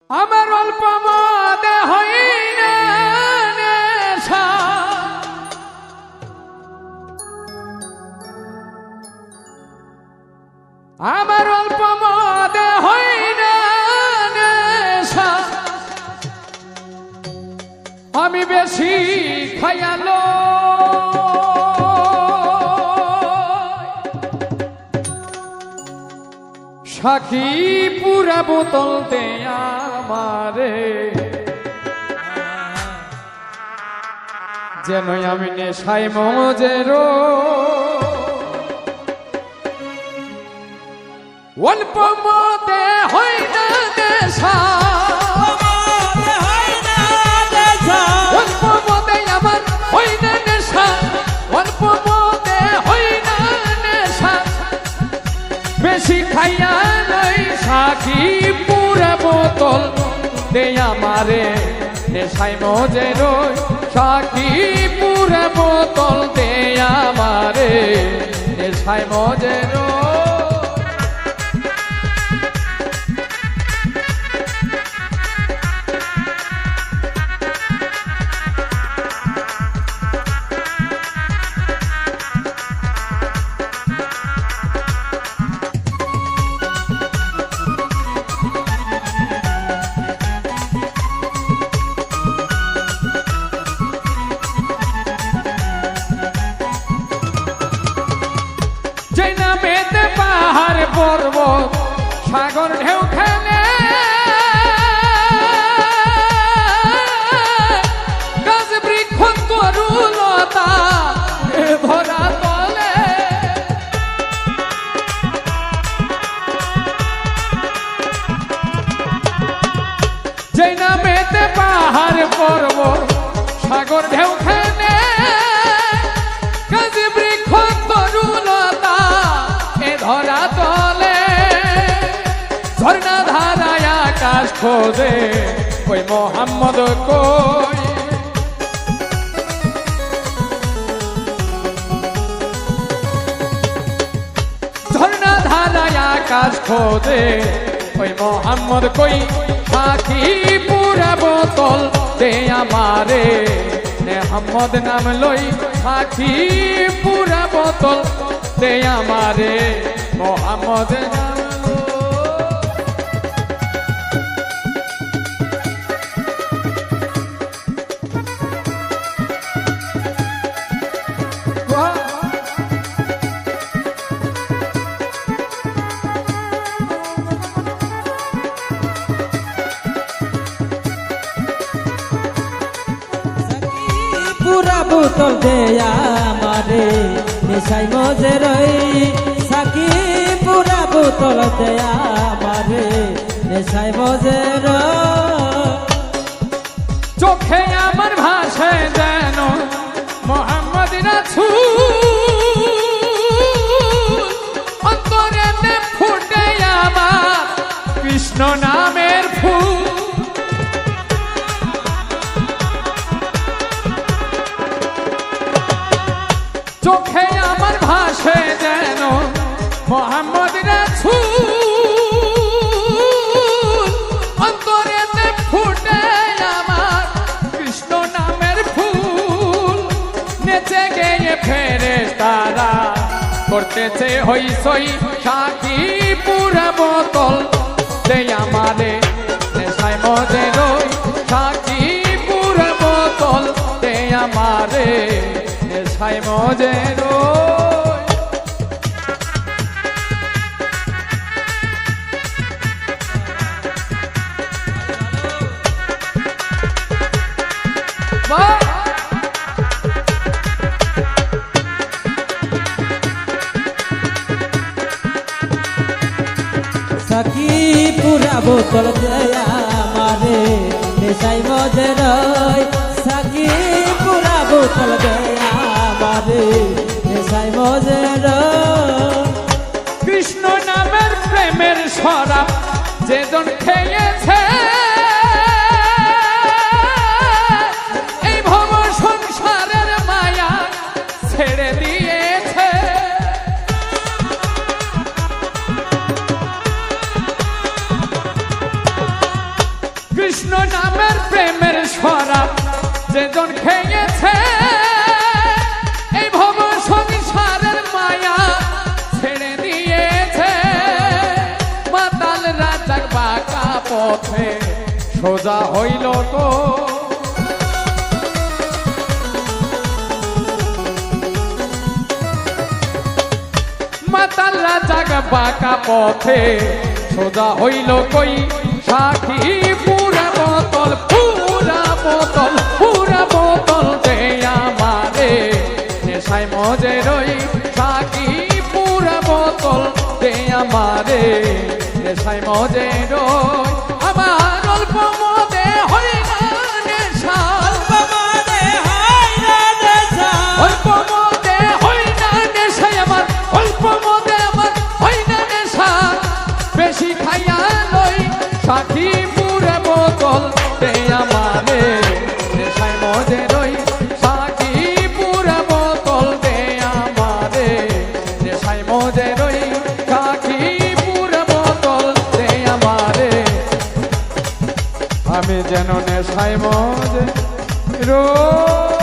আমার অল্প মদে হই না নেশা, আমার অল্প মদে হই না নেশা, আমি বেশি খায়ালো সাকি পুরা বোতল দে আমারে, যেন আমি নেশায় মজেরো অল্প মদে হই না নেশা, অল্প মদে আমার হই না নেশা, অল্প মদে হই না নেশা, বেশি খাইয়া নাই সাকি পুরা বোতল দে আমারে, নেশায় মজে রই সাকি পুরা বোতল দে আমারে, নেশায় মজে রই। পাহাড় পর্বত সাগর ঢেউ খেলে, গাছ বৃক্ষ তরুলতা ধরা তলে, যে নামেতে পাহাড় পর্বত সাগর ঢেউ খেলে, গাছ বৃক্ষ তরুলতা ধরা তলে, ঝর্ণা ধারায় আকাশ খোঁজে কই মোহাম্মদ কই, ঝর্ণা ধারায় আকাশ খোঁজে কই মোহাম্মদ কই, সাকি পুরা বোতল দে আমারে, মোহাম্মদ নাম লই সাকি পুরা বোতল দে আমারে, মোহাম্মদ নাম পুরা বোতল দে আমারে, নেশায় মজে রই সাকি পুরা বোতল দে আমারে, নেশায় মজে রই। চোখে আমার ভাসে যেন মোহাম্মদ রাসূল, অন্তরে ফুটে আমার কৃষ্ণ নামের ফুল, চোখে আমার ভাসে যেন মোহাম্মদ রাসূল, অন্তরে ফুটে আমার কৃষ্ণ নামের ফুল, নেচে গেয়ে ফেরেশতারা করতেছে হইচই, সাকি পুরা বোতল দে আমারে, নেশায় মজে রই সাকি পুরা বোতল দে আমারে, নেশায় মজে রই। সাকি পুরা বোতল দে আমারে, নেশায় মজে রই সাকি পুরা বোতল দে আমারে, নেশায় মজে রই। কৃষ্ণ নামের প্রেমের শরাব যেজন খেয়েছে, এই ভব সংসারের মায়া ছেড়ে দিয়েছে, কৃষ্ণ নামের প্রেমের শরাব যেজন খেয়েছে এই ভব সংসারের মায়া ছেড়ে দিয়েছে মাতাল রাজার বাঁকা পথে সোজা হইল তো মাতাল রাজার বাঁকা পথে সোজা হইল কই সাক্ষী পুরা বোতল পুরা বোতল পুরা বোতল দে আমারে নেশায় মজে রই সাক্ষী পুরা বোতল দে আমারে নেশায় মজে রই আমার অল্প মদে হই না নেশা অল্প মদে হই না নেশায় আমার অল্প মদে আমার হই না নেশা বেশি খাইয়া লই সাথী পুরে বোতল দে আমারে নেশায় মজে রই সাথী পুরে বোতল দে আমারে নেশায় মজে রই সাথী পুরে বোতল দে আমারে আমি যেন নেশায় মজে রই